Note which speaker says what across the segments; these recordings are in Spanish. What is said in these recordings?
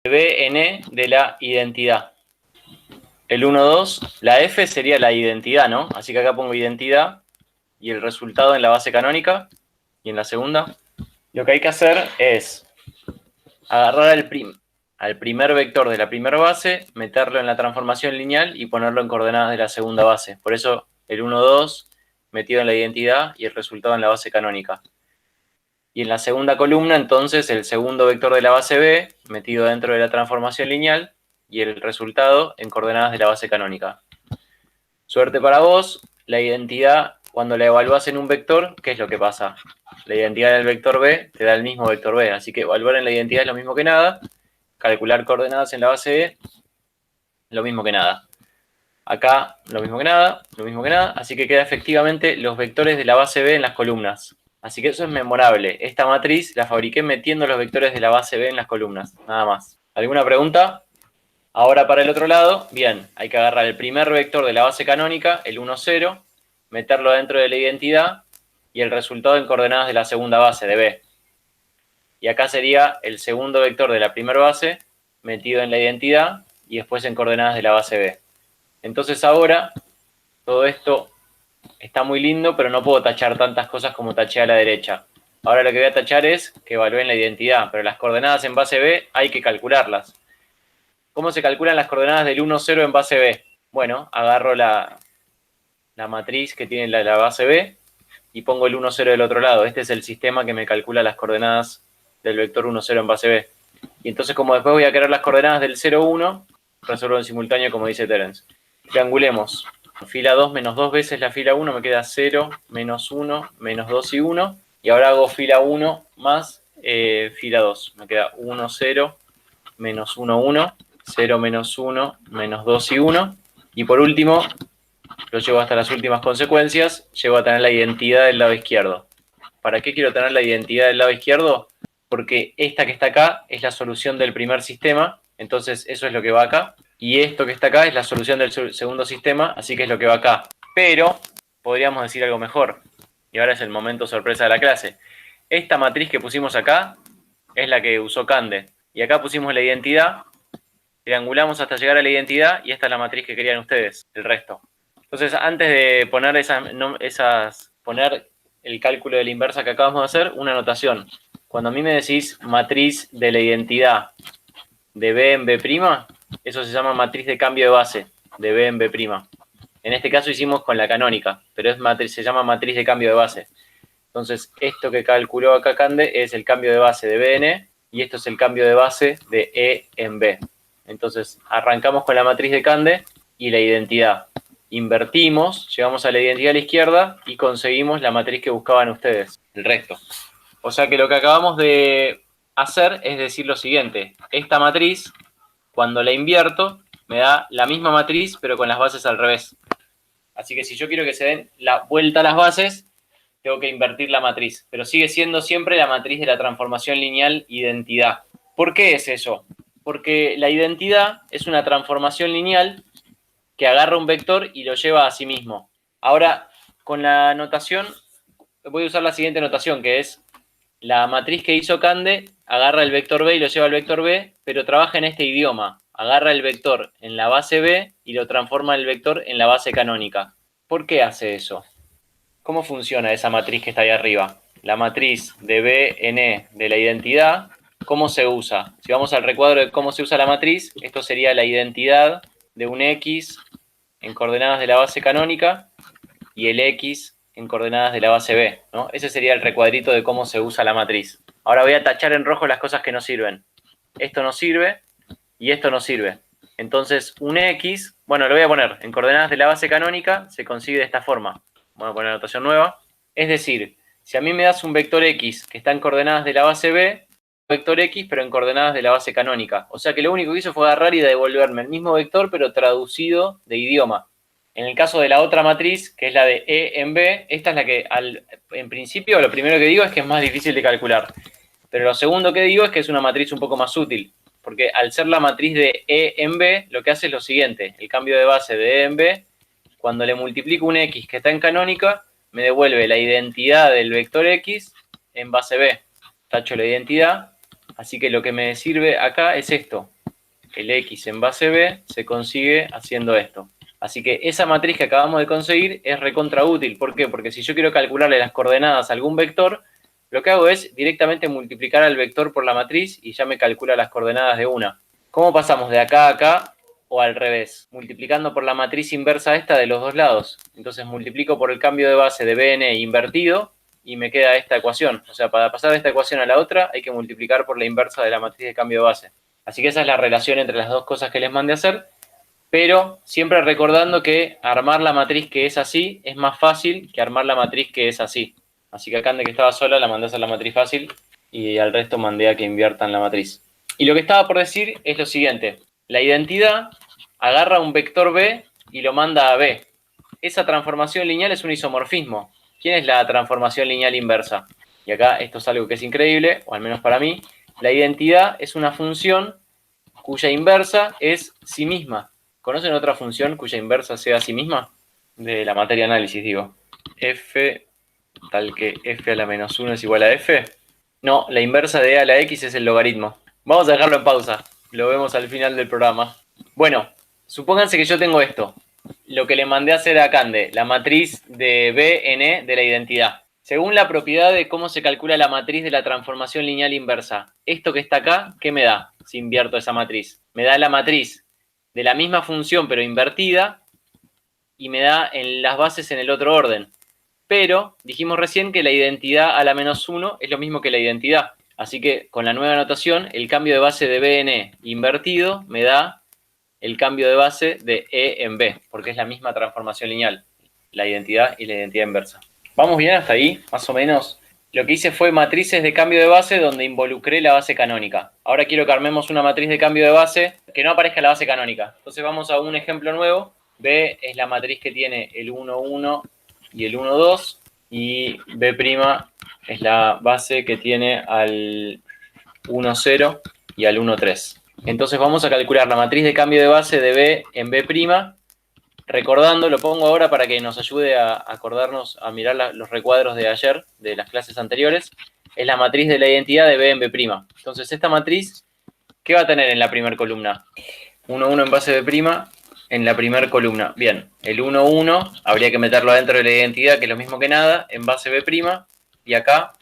Speaker 1: Bn de la identidad. El 1, 2, la F sería la identidad, ¿no? Así que acá pongo identidad y el resultado en la base canónica y en la segunda. Lo que hay que hacer es agarrar al primer vector de la primera base, meterlo en la transformación lineal y ponerlo en coordenadas de la segunda base. Por eso el 1, 2 metido en la identidad y el resultado en la base canónica. Y en la segunda columna, entonces, el segundo vector de la base B metido dentro de la transformación lineal y el resultado en coordenadas de la base canónica. Suerte para vos, la identidad, cuando la evalúas en un vector, ¿qué es lo que pasa? La identidad del vector B te da el mismo vector B, así que evaluar en la identidad es lo mismo que nada, calcular coordenadas en la base B, lo mismo que nada. Acá, lo mismo que nada, lo mismo que nada, así que queda efectivamente los vectores de la base B en las columnas. Así que eso es memorable. Esta matriz la fabriqué metiendo los vectores de la base B en las columnas, nada más. ¿Alguna pregunta? Ahora para el otro lado, bien, hay que agarrar el primer vector de la base canónica, el 1, 0, meterlo dentro de la identidad y el resultado en coordenadas de la segunda base, de B. Y acá sería el segundo vector de la primera base metido en la identidad y después en coordenadas de la base B. Entonces ahora todo esto está muy lindo, pero no puedo tachar tantas cosas como taché a la derecha. Ahora lo que voy a tachar es que evalúen la identidad, pero las coordenadas en base B hay que calcularlas. ¿Cómo se calculan las coordenadas del 1, 0 en base B? Bueno, agarro la matriz que tiene la base B y pongo el 1, 0 del otro lado. Este es el sistema que me calcula las coordenadas del vector 1, 0 en base B. Y entonces, como después voy a querer las coordenadas del 0, 1, resuelvo en simultáneo como dice Terence. Triangulemos. Fila 2 menos 2 veces la fila 1 me queda 0, menos 1, menos 2 y 1. Y ahora hago fila 1 más fila 2. Me queda 1, 0, menos 1, 1, 0, menos 1, menos 2 y 1. Y por último, lo llevo hasta las últimas consecuencias, llego a tener la identidad del lado izquierdo. ¿Para qué quiero tener la identidad del lado izquierdo? Porque esta que está acá es la solución del primer sistema, entonces eso es lo que va acá. Y esto que está acá es la solución del segundo sistema, así que es lo que va acá. Pero podríamos decir algo mejor. Y ahora es el momento sorpresa de la clase. Esta matriz que pusimos acá es la que usó Cande. Y acá pusimos la identidad, triangulamos hasta llegar a la identidad y esta es la matriz que querían ustedes, el resto. Entonces, antes de poner poner el cálculo de la inversa que acabamos de hacer, una anotación. Cuando a mí me decís matriz de la identidad de B en B', eso se llama matriz de cambio de base, de B en B'. En este caso hicimos con la canónica, pero se llama matriz de cambio de base. Entonces, esto que calculó acá Cande es el cambio de base de B en E, y esto es el cambio de base de E en B. Entonces, arrancamos con la matriz de Cande y la identidad. Invertimos, llegamos a la identidad a la izquierda y conseguimos la matriz que buscaban ustedes, el resto. O sea que lo que acabamos de hacer es decir lo siguiente. Esta matriz, cuando la invierto, me da la misma matriz, pero con las bases al revés. Así que si yo quiero que se den la vuelta a las bases, tengo que invertir la matriz. Pero sigue siendo siempre la matriz de la transformación lineal identidad. ¿Por qué es eso? Porque la identidad es una transformación lineal que agarra un vector y lo lleva a sí mismo. Ahora, con la notación, voy a usar la siguiente notación, que es la matriz que hizo Cande, agarra el vector B y lo lleva al vector B, pero trabaja en este idioma. Agarra el vector en la base B y lo transforma el vector en la base canónica. ¿Por qué hace eso? ¿Cómo funciona esa matriz que está ahí arriba? La matriz de B en E de la identidad, ¿cómo se usa? Si vamos al recuadro de cómo se usa la matriz, esto sería la identidad de un X en coordenadas de la base canónica y el X en coordenadas de la base B, ¿no? Ese sería el recuadrito de cómo se usa la matriz. Ahora voy a tachar en rojo las cosas que no sirven. Esto no sirve y esto no sirve. Entonces, un X, bueno, lo voy a poner en coordenadas de la base canónica, se consigue de esta forma. Voy a poner anotación nueva. Es decir, si a mí me das un vector X que está en coordenadas de la base B, vector X, pero en coordenadas de la base canónica. O sea que lo único que hizo fue agarrar y devolverme el mismo vector, pero traducido de idioma. En el caso de la otra matriz, que es la de E en B, esta es la que, en principio, lo primero que digo es que es más difícil de calcular. Pero lo segundo que digo es que es una matriz un poco más útil. Porque al ser la matriz de E en B, lo que hace es lo siguiente. El cambio de base de E en B, cuando le multiplico un X que está en canónica, me devuelve la identidad del vector X en base B. Tacho la identidad. Así que lo que me sirve acá es esto. el X en base B se consigue haciendo esto. Así que esa matriz que acabamos de conseguir es recontra útil. ¿Por qué? Porque si yo quiero calcularle las coordenadas a algún vector, lo que hago es directamente multiplicar al vector por la matriz y ya me calcula las coordenadas de una. ¿Cómo pasamos de acá a acá o al revés? Multiplicando por la matriz inversa esta de los dos lados. Entonces multiplico por el cambio de base de Bn invertido y me queda esta ecuación. O sea, para pasar de esta ecuación a la otra hay que multiplicar por la inversa de la matriz de cambio de base. Así que esa es la relación entre las dos cosas que les mandé a hacer, pero siempre recordando que armar la matriz que es así es más fácil que armar la matriz que es así. Así que acá de que estaba sola la mandé a hacer la matriz fácil y al resto mandé a que inviertan la matriz. Y lo que estaba por decir es lo siguiente. La identidad agarra un vector B y lo manda a B. Esa transformación lineal es un isomorfismo. ¿Quién es la transformación lineal inversa? Y acá esto es algo que es increíble, o al menos para mí. La identidad es una función cuya inversa es sí misma. ¿Conocen otra función cuya inversa sea sí misma? De la materia análisis, digo. F, tal que f a la menos 1 es igual a f. No, la inversa de a la x es el logaritmo. Vamos a dejarlo en pausa. Lo vemos al final del programa. Bueno, supónganse que yo tengo esto. Lo que le mandé a hacer a Cande, la matriz de B en E de la identidad. Según la propiedad de cómo se calcula la matriz de la transformación lineal inversa, esto que está acá, ¿qué me da si invierto esa matriz? Me da la matriz de la misma función pero invertida y me da en las bases en el otro orden. Pero dijimos recién que la identidad a la menos 1 es lo mismo que la identidad. Así que con la nueva notación, el cambio de base de B en E invertido me da el cambio de base de E en B, porque es la misma transformación lineal, la identidad y la identidad inversa. ¿Vamos bien hasta ahí? Más o menos. Lo que hice fue matrices de cambio de base donde involucré la base canónica. Ahora quiero que armemos una matriz de cambio de base que no aparezca la base canónica. Entonces vamos a un ejemplo nuevo. B es la matriz que tiene el 1, 1 y el 1, 2. Y B' es la base que tiene al 1, 0 y al 1, 3. Entonces vamos a calcular la matriz de cambio de base de B en B', recordando, lo pongo ahora para que nos ayude a acordarnos, a mirar los recuadros de ayer, de las clases anteriores, es la matriz de la identidad de B en B'. Entonces esta matriz, ¿qué va a tener en la primera columna? 1, 1 en base B' en la primera columna. Bien, el 1, 1 habría que meterlo adentro de la identidad, que es lo mismo que nada, en base B', y acá,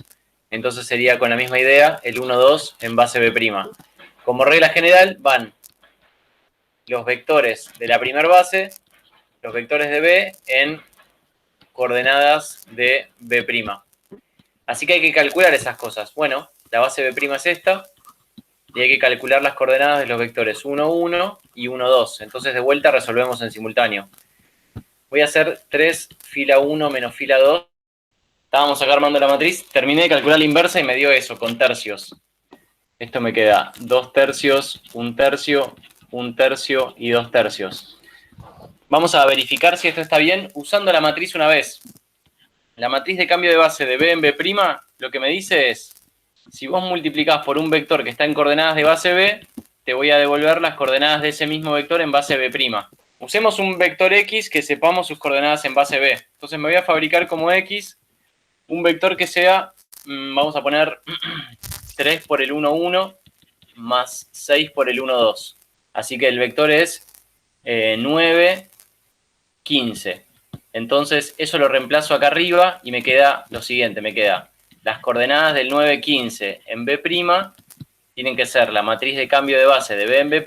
Speaker 1: entonces sería con la misma idea, el 1, 2 en base B'. Como regla general van los vectores de la primera base, los vectores de B en coordenadas de B'. Así que hay que calcular esas cosas. Bueno, la base B' es esta, y hay que calcular las coordenadas de los vectores 1, 1 y 1, 2. Entonces de vuelta resolvemos en simultáneo. Voy a hacer 3 fila 1 menos fila 2. Estábamos acá armando la matriz, terminé de calcular la inversa y me dio eso, con tercios. Esto me queda 2 tercios, 1 tercio, 1 tercio y 2 tercios. Vamos a verificar si esto está bien usando la matriz una vez. La matriz de cambio de base de B en B', lo que me dice es, si vos multiplicás por un vector que está en coordenadas de base B, te voy a devolver las coordenadas de ese mismo vector en base B'. Usemos un vector X que sepamos sus coordenadas en base B. Entonces me voy a fabricar como X un vector que sea, vamos a poner 3 por el 1, 1 más 6 por el 1, 2. Así que el vector es 9, 15. Entonces eso lo reemplazo acá arriba y me queda lo siguiente, me queda las coordenadas del 9, 15 en B' tienen que ser la matriz de cambio de base de B en B'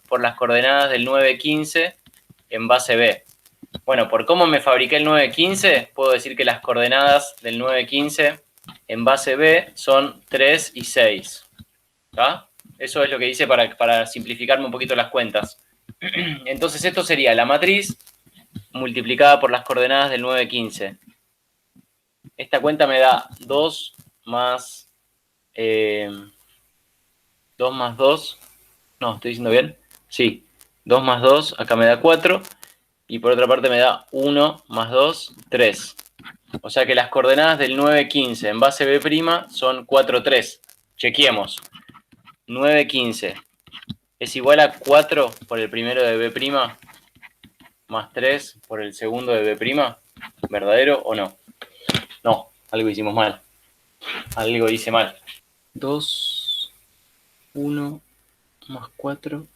Speaker 1: por las coordenadas del 9, 15 en base B. Bueno, por cómo me fabriqué el 9, 15, puedo decir que las coordenadas del 9, 15 en base B son 3 y 6. ¿Está? Eso es lo que hice para simplificarme un poquito las cuentas. Entonces esto sería la matriz multiplicada por las coordenadas del 9, 15. Esta cuenta me da 2 más 2 más 2. No, ¿estoy diciendo bien? Sí. 2 más 2, acá me da 4. Y por otra parte me da 1 más 2, 3. O sea que las coordenadas del 9, 15 en base B' son 4, 3. Chequeemos. 9, 15 es igual a 4 por el primero de B' más 3 por el segundo de B'. ¿Verdadero o no? No, algo hicimos mal. Algo hice mal. 2, 1 más 4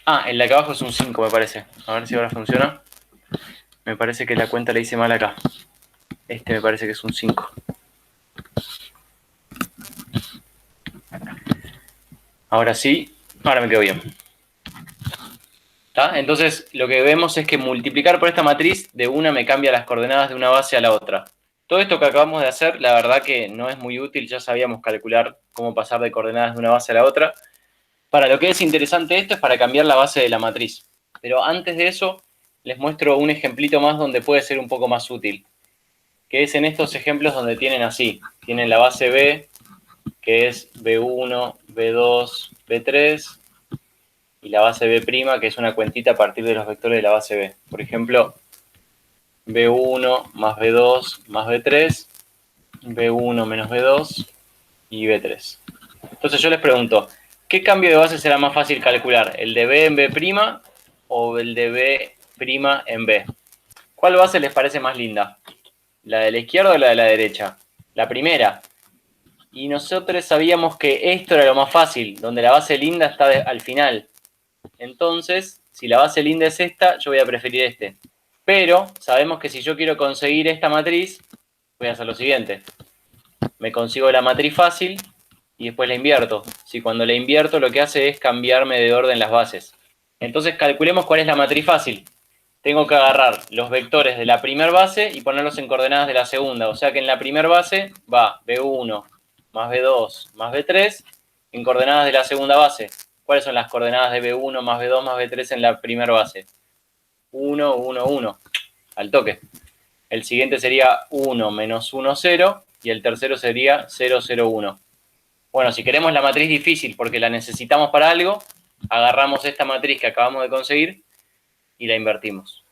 Speaker 1: Ah, en la que abajo es un 5, me parece. A ver si ahora funciona. Me parece que la cuenta la hice mal acá. Este me parece que es un 5. Ahora sí, ahora me quedo bien. ¿Está? Entonces, lo que vemos es que multiplicar por esta matriz de una me cambia las coordenadas de una base a la otra. Todo esto que acabamos de hacer, la verdad que no es muy útil, ya sabíamos calcular cómo pasar de coordenadas de una base a la otra. Para lo que es interesante esto es para cambiar la base de la matriz. Pero antes de eso, les muestro un ejemplito más donde puede ser un poco más útil, que es en estos ejemplos donde tienen así. Tienen la base B, que es B1, B2, B3, y la base B', que es una cuentita a partir de los vectores de la base B. Por ejemplo, B1 más B2 más B3, B1 menos B2 y B3. Entonces yo les pregunto, ¿qué cambio de base será más fácil calcular? ¿El de B en B' o el de B' en B? ¿Cuál base les parece más linda? ¿La de la izquierda o la de la derecha? La primera. Y nosotros sabíamos que esto era lo más fácil, donde la base linda está al final. Entonces, si la base linda es esta, yo voy a preferir este. Pero sabemos que si yo quiero conseguir esta matriz, voy a hacer lo siguiente. Me consigo la matriz fácil y después la invierto. Si cuando la invierto lo que hace es cambiarme de orden las bases. Entonces calculemos cuál es la matriz fácil. Tengo que agarrar los vectores de la primera base y ponerlos en coordenadas de la segunda. O sea que en la primera base va B1 más B2 más B3 en coordenadas de la segunda base. ¿Cuáles son las coordenadas de B1 más B2 más B3 en la primera base? 1, 1, 1. Al toque. El siguiente sería 1 menos 1, 0. Y el tercero sería 0, 0, 1. Bueno, si queremos la matriz difícil porque la necesitamos para algo, agarramos esta matriz que acabamos de conseguir y la invertimos.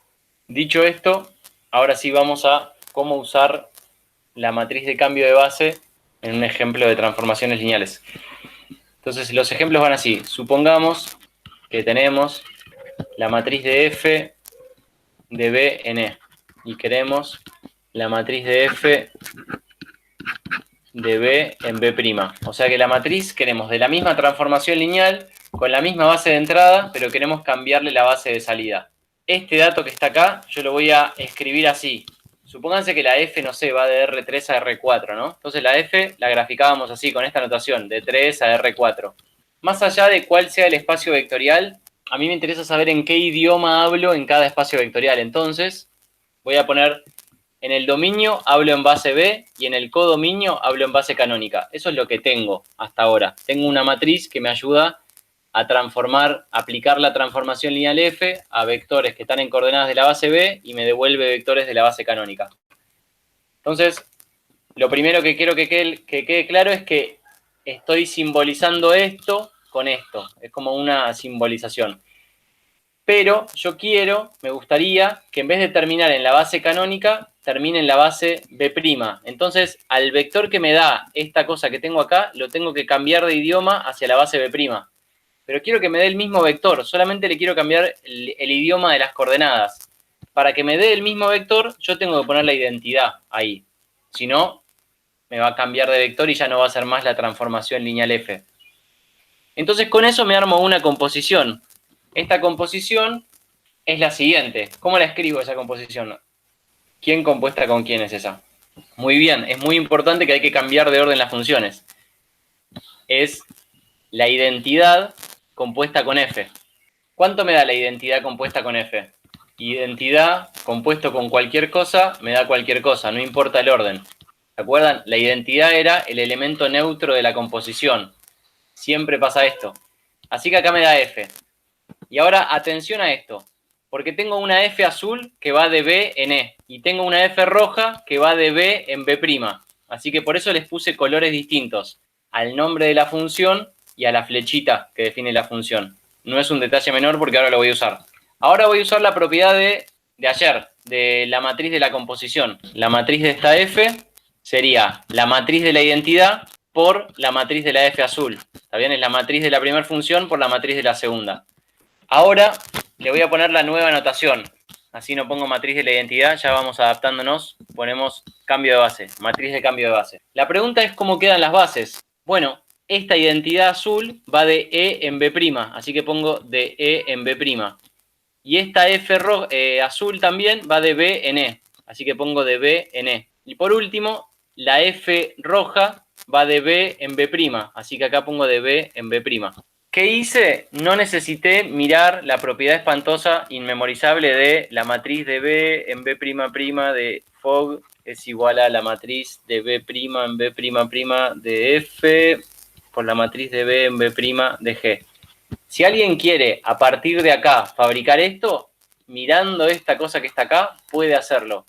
Speaker 1: Dicho esto, ahora sí vamos a cómo usar la matriz de cambio de base en un ejemplo de transformaciones lineales. Entonces, los ejemplos van así. Supongamos que tenemos la matriz de f de b en E y queremos la matriz de f de b en B'. O sea que la matriz queremos de la misma transformación lineal, con la misma base de entrada, pero queremos cambiarle la base de salida. Este dato que está acá, yo lo voy a escribir así. Supónganse que la f, no sé, va de R3 a R4, ¿no? Entonces la f la graficábamos así, con esta notación, de 3 a R4. Más allá de cuál sea el espacio vectorial, a mí me interesa saber en qué idioma hablo en cada espacio vectorial. Entonces, voy a poner, en el dominio hablo en base B y en el codominio hablo en base canónica. Eso es lo que tengo hasta ahora. Tengo una matriz que me ayuda a transformar, aplicar la transformación lineal f a vectores que están en coordenadas de la base B y me devuelve vectores de la base canónica. Entonces, lo primero que quiero que quede claro es que estoy simbolizando esto con esto. Es como una simbolización. Pero yo me gustaría que en vez de terminar en la base canónica, termine en la base B'. Entonces, al vector que me da esta cosa que tengo acá, lo tengo que cambiar de idioma hacia la base B'. Pero quiero que me dé el mismo vector, solamente le quiero cambiar el idioma de las coordenadas. Para que me dé el mismo vector, yo tengo que poner la identidad ahí. Si no, me va a cambiar de vector y ya no va a ser más la transformación lineal f. Entonces con eso me armo una composición. Esta composición es la siguiente. ¿Cómo la escribo esa composición? ¿Quién compuesta con quién es esa? Muy bien, es muy importante que hay que cambiar de orden las funciones. Es la identidad compuesta con f. ¿Cuánto me da la identidad compuesta con f? Identidad compuesto con cualquier cosa me da cualquier cosa, no importa el orden. ¿Se acuerdan? La identidad era el elemento neutro de la composición. Siempre pasa esto. Así que acá me da f. Y ahora atención a esto, porque tengo una f azul que va de B en E y tengo una f roja que va de B en B'. Así que por eso les puse colores distintos al nombre de la función y a la flechita que define la función. No es un detalle menor porque ahora lo voy a usar. Ahora voy a usar la propiedad de ayer, de la matriz de la composición. La matriz de esta f sería la matriz de la identidad por la matriz de la f azul. ¿Está bien? Es la matriz de la primera función por la matriz de la segunda. Ahora le voy a poner la nueva notación. Así no pongo matriz de la identidad, ya vamos adaptándonos. Ponemos cambio de base, matriz de cambio de base. La pregunta es cómo quedan las bases. Bueno, esta identidad azul va de E en B', así que pongo de E en B'. Y esta F azul también va de B en E, así que pongo de B en E. Y por último, la F roja va de B en B', así que acá pongo de B en B'. ¿Qué hice? No necesité mirar la propiedad espantosa inmemorizable de la matriz de B en B'' de Fogg es igual a la matriz de B' en B'' de F por la matriz de B en B' de G. Si alguien quiere a partir de acá fabricar esto, mirando esta cosa que está acá, puede hacerlo.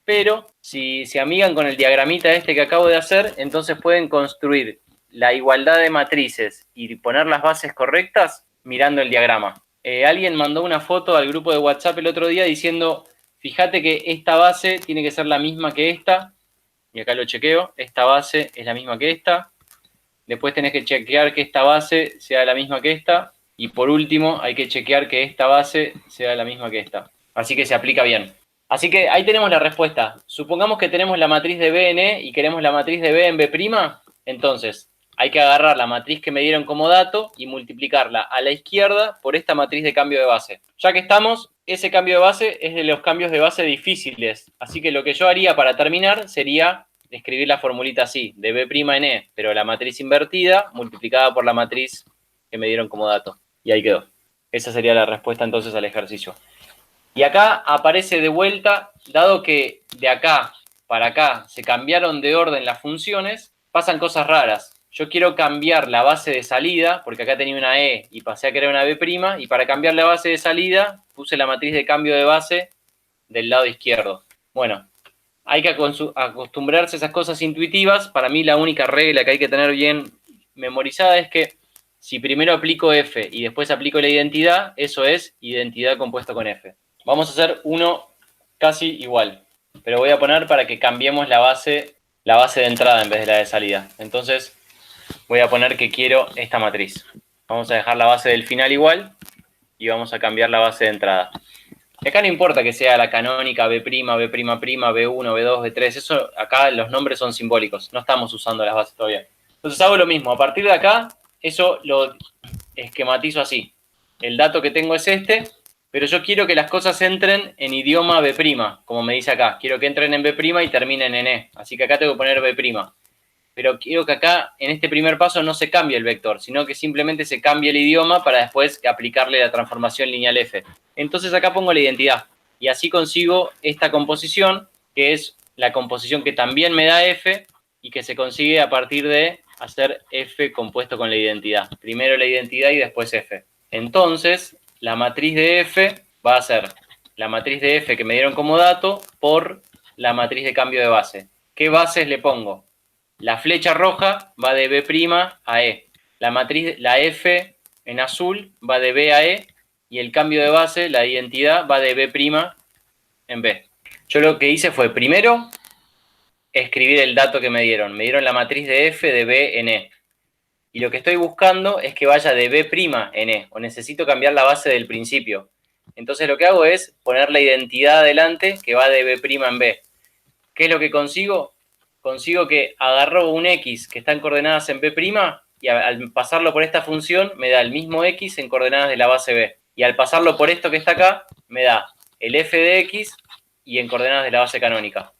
Speaker 1: Pero si se amigan con el diagramita este que acabo de hacer, entonces pueden construir la igualdad de matrices y poner las bases correctas mirando el diagrama. Alguien mandó una foto al grupo de WhatsApp el otro día diciendo, fíjate que esta base tiene que ser la misma que esta, y acá lo chequeo, esta base es la misma que esta, después tenés que chequear que esta base sea la misma que esta, y por último hay que chequear que esta base sea la misma que esta. Así que se aplica bien. Así que ahí tenemos la respuesta. Supongamos que tenemos la matriz de B en E y queremos la matriz de B en B', entonces hay que agarrar la matriz que me dieron como dato y multiplicarla a la izquierda por esta matriz de cambio de base. Ya que estamos, ese cambio de base es de los cambios de base difíciles. Así que lo que yo haría para terminar sería escribir la formulita así, de B' en E, pero la matriz invertida multiplicada por la matriz que me dieron como dato. Y ahí quedó. Esa sería la respuesta entonces al ejercicio. Y acá aparece de vuelta, dado que de acá para acá se cambiaron de orden las funciones, pasan cosas raras. Yo quiero cambiar la base de salida, porque acá tenía una E y pasé a querer una B', y para cambiar la base de salida puse la matriz de cambio de base del lado izquierdo. Bueno, hay que acostumbrarse a esas cosas intuitivas. Para mí la única regla que hay que tener bien memorizada es que si primero aplico F y después aplico la identidad, eso es identidad compuesta con F. Vamos a hacer uno casi igual, pero voy a poner para que cambiemos la base de entrada en vez de la de salida. Entonces voy a poner que quiero esta matriz. Vamos a dejar la base del final igual y vamos a cambiar la base de entrada. Acá no importa que sea la canónica B', B', B1, B2, B3, eso acá los nombres son simbólicos, no estamos usando las bases todavía. Entonces hago lo mismo, a partir de acá, eso lo esquematizo así. El dato que tengo es este, pero yo quiero que las cosas entren en idioma B', como me dice acá. Quiero que entren en B' y terminen en E, así que acá tengo que poner B'. Pero quiero que acá, en este primer paso, no se cambie el vector, sino que simplemente se cambie el idioma para después aplicarle la transformación lineal F. Entonces acá pongo la identidad y así consigo esta composición, que es la composición que también me da F y que se consigue a partir de hacer F compuesto con la identidad. Primero la identidad y después F. Entonces, la matriz de F va a ser la matriz de F que me dieron como dato por la matriz de cambio de base. ¿Qué bases le pongo? La flecha roja va de B' a E. La F en azul va de B a E y el cambio de base, la identidad, va de B' en B. Yo lo que hice fue primero escribir el dato que me dieron. Me dieron la matriz de F de B en E. Y lo que estoy buscando es que vaya de B' en E, o necesito cambiar la base del principio. Entonces lo que hago es poner la identidad adelante que va de B' en B. ¿Qué es lo que consigo? Consigo que agarro un X que está en coordenadas en B' y al pasarlo por esta función me da el mismo X en coordenadas de la base B. Y al pasarlo por esto que está acá, me da el F de X y en coordenadas de la base canónica.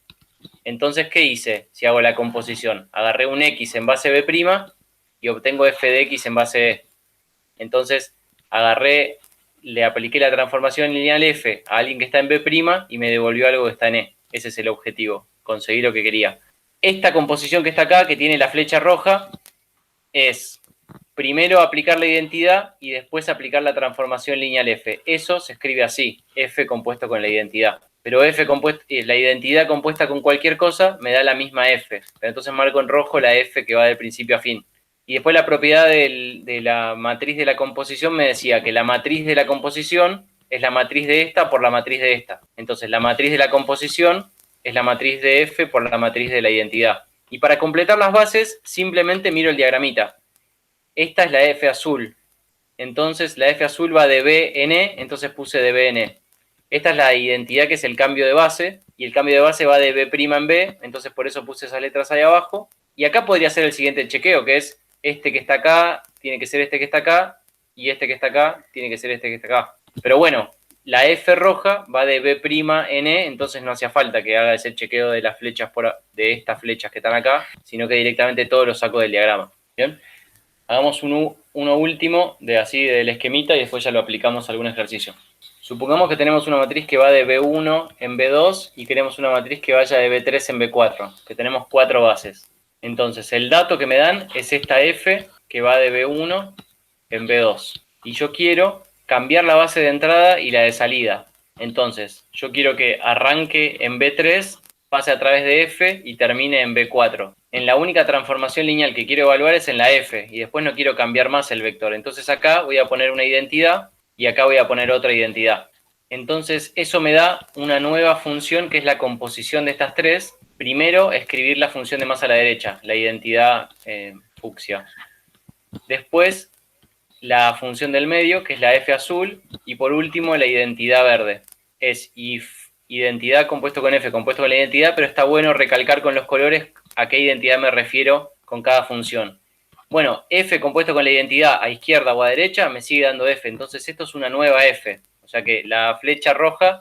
Speaker 1: Entonces, ¿qué hice si hago la composición? Agarré un X en base B' y obtengo F de X en base E. Entonces, le apliqué la transformación lineal F a alguien que está en B' y me devolvió algo que está en E. Ese es el objetivo, conseguir lo que quería. Esta composición que está acá, que tiene la flecha roja, es primero aplicar la identidad y después aplicar la transformación lineal F. Eso se escribe así, F compuesto con la identidad. Pero la identidad compuesta con cualquier cosa me da la misma F. Pero entonces marco en rojo la F que va de principio a fin. Y después la propiedad de la matriz de la composición me decía que la matriz de la composición es la matriz de esta por la matriz de esta. Entonces la matriz de la composición es la matriz de F por la matriz de la identidad. Y para completar las bases, simplemente miro el diagramita. Esta es la F azul. Entonces la F azul va de B en E, entonces puse de B en E. Esta es la identidad que es el cambio de base, y el cambio de base va de B' en B, entonces por eso puse esas letras ahí abajo. Y acá podría ser el siguiente chequeo, que es este que está acá tiene que ser este que está acá, y este que está acá tiene que ser este que está acá. Pero bueno, la F roja va de B' en E, entonces no hacía falta que haga ese chequeo de las flechas de estas flechas que están acá, sino que directamente todo lo saco del diagrama. ¿Bien? Hagamos uno último de así del esquemita y después ya lo aplicamos a algún ejercicio. Supongamos que tenemos una matriz que va de B1 en B2 y queremos una matriz que vaya de B3 en B4, que tenemos 4 bases. Entonces, el dato que me dan es esta F que va de B1 en B2. Y yo quiero cambiar la base de entrada y la de salida. Entonces, yo quiero que arranque en B3, pase a través de F y termine en B4. En la única transformación lineal que quiero evaluar es en la F, y después no quiero cambiar más el vector. Entonces acá voy a poner una identidad, y acá voy a poner otra identidad. Entonces eso me da una nueva función que es la composición de estas tres. Primero, escribir la función de más a la derecha, la identidad fucsia. Después, la función del medio, que es la F azul. Y por último, la identidad verde. Es if identidad compuesto con F compuesto con la identidad, pero está bueno recalcar con los colores a qué identidad me refiero con cada función. Bueno, F compuesto con la identidad a izquierda o a derecha me sigue dando F, entonces esto es una nueva F. O sea que la flecha roja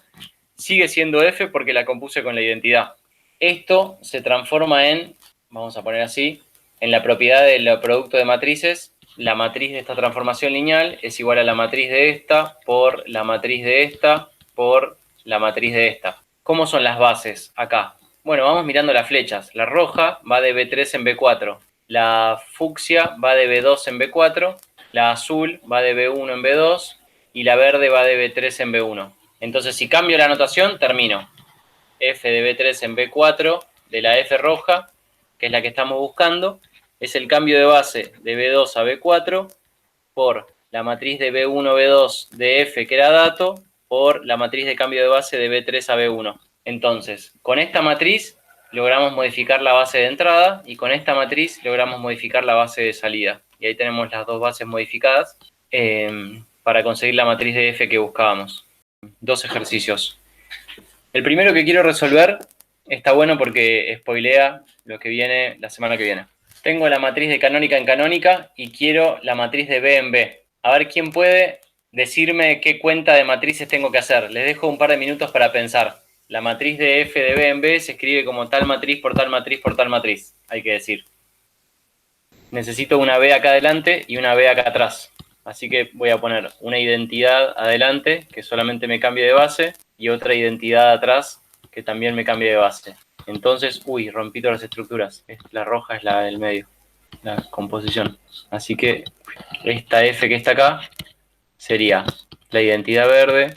Speaker 1: sigue siendo F porque la compuse con la identidad. Esto se transforma en, vamos a poner así, en la propiedad del producto de matrices. La matriz de esta transformación lineal es igual a la matriz de esta por la matriz de esta por la matriz de esta. ¿Cómo son las bases acá? Bueno, vamos mirando las flechas. La roja va de B3 en B4. La fucsia va de B2 en B4. La azul va de B1 en B2. Y la verde va de B3 en B1. Entonces, si cambio la notación, termino. F de B3 en B4 de la F roja, que es la que estamos buscando, es el cambio de base de B2 a B4 por la matriz de B1, B2 de F, que era dato, por la matriz de cambio de base de B3 a B1. Entonces, con esta matriz logramos modificar la base de entrada y con esta matriz logramos modificar la base de salida. Y ahí tenemos las dos bases modificadas para conseguir la matriz de F que buscábamos. Dos ejercicios. El primero que quiero resolver está bueno porque spoilea lo que viene la semana que viene. Tengo la matriz de canónica en canónica y quiero la matriz de B en B. A ver quién puede decirme qué cuenta de matrices tengo que hacer. Les dejo un par de minutos para pensar. La matriz de F de B en B se escribe como tal matriz por tal matriz por tal matriz, hay que decir. Necesito una B acá adelante y una B acá atrás. Así que voy a poner una identidad adelante que solamente me cambie de base y otra identidad atrás que también me cambie de base. Entonces, uy, rompí todas las estructuras. La roja es la del medio, la composición. Así que esta F que está acá sería la identidad verde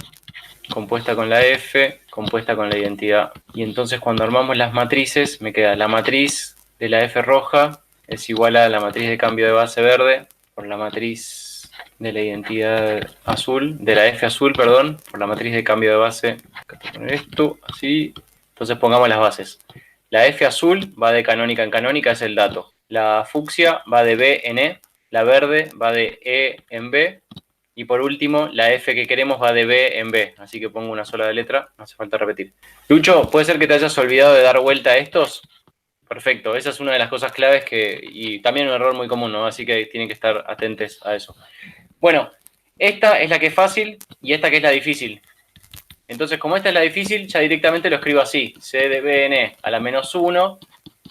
Speaker 1: compuesta con la F, compuesta con la identidad. Y entonces cuando armamos las matrices, me queda la matriz de la F roja es igual a la matriz de cambio de base verde por la matriz de la identidad azul, de la F azul, perdón, por la matriz de cambio de base. Acá voy a poner esto, así. Entonces pongamos las bases. La F azul va de canónica en canónica, es el dato. La fucsia va de B en E, la verde va de E en B, y por último, la F que queremos va de B en B, así que pongo una sola letra, no hace falta repetir. Lucho, ¿puede ser que te hayas olvidado de dar vuelta a estos? Perfecto, esa es una de las cosas claves y también un error muy común, ¿no? Así que tienen que estar atentos a eso. Bueno, esta es la que es fácil y esta que es la difícil. Entonces, como esta es la difícil, ya directamente lo escribo así. C de B en E a la menos 1,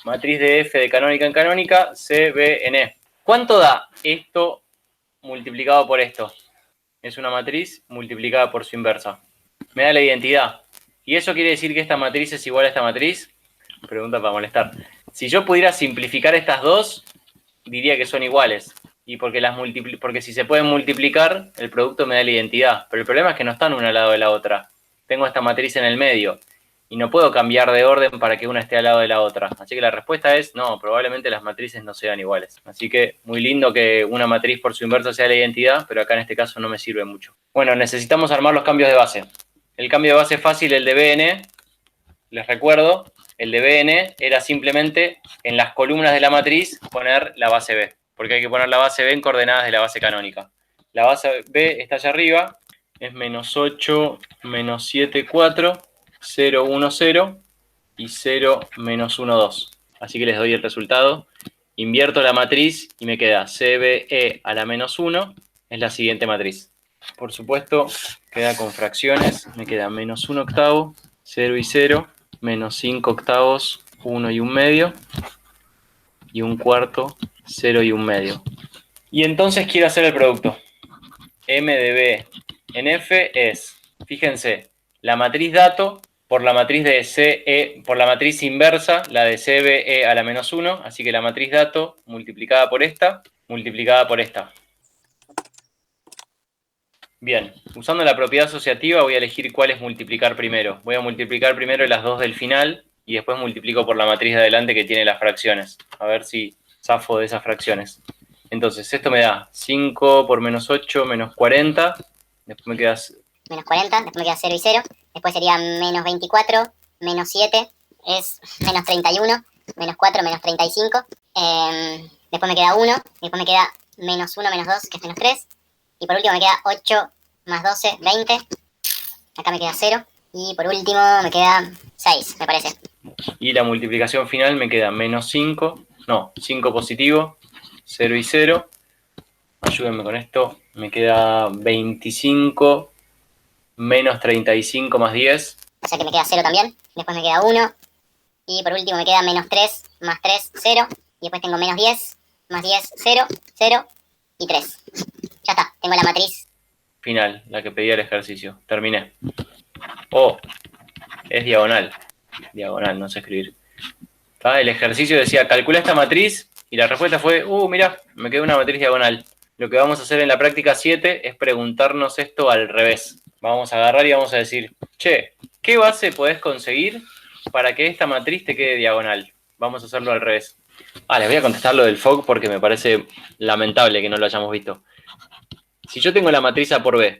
Speaker 1: matriz de F de canónica en canónica, C, B en E. ¿Cuánto da esto multiplicado por esto? Es una matriz multiplicada por su inversa. Me da la identidad. ¿Y eso quiere decir que esta matriz es igual a esta matriz? Pregunta para molestar. Si yo pudiera simplificar estas dos, diría que son iguales. Y porque si se pueden multiplicar, el producto me da la identidad. Pero el problema es que no están una al lado de la otra. Tengo esta matriz en el medio. Y no puedo cambiar de orden para que una esté al lado de la otra. Así que la respuesta es no, probablemente las matrices no sean iguales. Así que muy lindo que una matriz por su inverso sea la identidad, pero acá en este caso no me sirve mucho. Bueno, necesitamos armar los cambios de base. El cambio de base fácil, el de BN, les recuerdo, el de BN era simplemente en las columnas de la matriz poner la base B, porque hay que poner la base B en coordenadas de la base canónica. La base B está allá arriba, es menos 8, menos 7, 4, 0, 1, 0 y 0, menos 1, 2. Así que les doy el resultado. Invierto la matriz y me queda CBE a la menos 1, es la siguiente matriz. Por supuesto, queda con fracciones, me queda menos 1 octavo, 0 y 0, menos 5 octavos, 1 y 1 medio, y 1 cuarto, 0 y 1 medio. Y entonces quiero hacer el producto. M de B en F es, fíjense, la matriz dato por la matriz de CE, por la matriz inversa, la de CBE a la menos 1, así que la matriz dato multiplicada por esta, multiplicada por esta. Bien, usando la propiedad asociativa voy a elegir cuál es multiplicar primero. Voy a multiplicar primero las dos del final y después multiplico por la matriz de adelante que tiene las fracciones. A ver si zafo de esas fracciones. Entonces, esto me da 5 por menos 8, menos 40. Después me queda...
Speaker 2: Menos 40, después me queda 0 y 0. Después sería menos 24, menos 7, es menos 31, menos 4, menos 35. Después me queda 1, después me queda menos 1, menos 2, que es menos 3. Y por último me queda 8 más 12, 20. Acá me queda 0. Y por último me queda 6, me parece.
Speaker 1: Y la multiplicación final me queda menos 5, no, 5 positivo, 0 y 0. Ayúdenme con esto. Me queda 25 menos 35 más 10.
Speaker 2: O sea que me queda 0 también. Después me queda 1. Y por último me queda menos 3 más 3, 0. Y después tengo menos 10 más 10, 0, 0 y 3. Ya está, tengo la matriz.
Speaker 1: Final, la que pedía el ejercicio. Terminé. Oh, es diagonal. Diagonal, no sé escribir. El ejercicio decía, calcula esta matriz. Y la respuesta fue, mirá, me quedó una matriz diagonal. Lo que vamos a hacer en la práctica 7 es preguntarnos esto al revés. Vamos a agarrar y vamos a decir, che, ¿qué base podés conseguir para que esta matriz te quede diagonal? Vamos a hacerlo al revés. Les voy a contestar lo del FOG porque me parece lamentable que no lo hayamos visto. Si yo tengo la matriz A por B,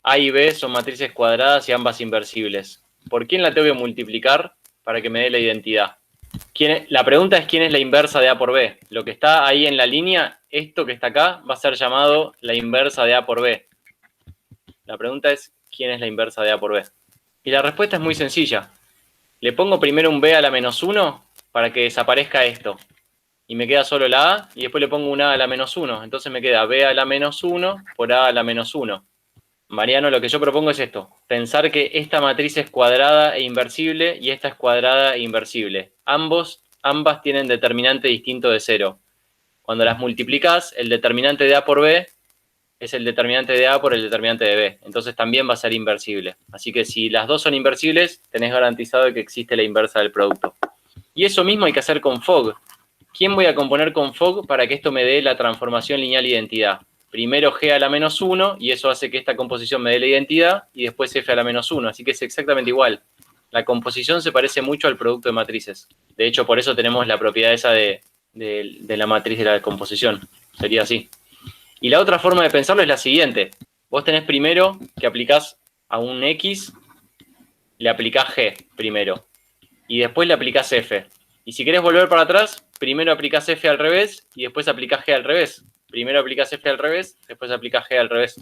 Speaker 1: A y B son matrices cuadradas y ambas inversibles. ¿Por quién la tengo que multiplicar para que me dé la identidad? La pregunta es quién es la inversa de A por B. Lo que está ahí en la línea, esto que está acá, va a ser llamado la inversa de A por B. La pregunta es quién es la inversa de A por B. Y la respuesta es muy sencilla. Le pongo primero un B a la menos 1 para que desaparezca esto. Y me queda solo la A, y después le pongo un A a la menos 1. Entonces me queda B a la menos 1 por A a la menos 1. Mariano, lo que yo propongo es esto. Pensar que esta matriz es cuadrada e inversible y esta es cuadrada e inversible. Ambas tienen determinante distinto de 0. Cuando las multiplicas, el determinante de A por B es el determinante de A por el determinante de B. Entonces también va a ser inversible. Así que si las dos son inversibles, tenés garantizado que existe la inversa del producto. Y eso mismo hay que hacer con FOG. ¿Quién voy a componer con FOG para que esto me dé la transformación lineal identidad? Primero G a la menos 1, y eso hace que esta composición me dé la identidad, y después F a la menos 1, así que es exactamente igual. La composición se parece mucho al producto de matrices. De hecho, por eso tenemos la propiedad esa de la matriz de la composición. Sería así. Y la otra forma de pensarlo es la siguiente. Vos tenés primero que aplicás a un X, le aplicás G primero, y después le aplicás F. Y si querés volver para atrás, primero aplicás F al revés y después aplicás G al revés. Primero aplicás F al revés, después aplicás G al revés.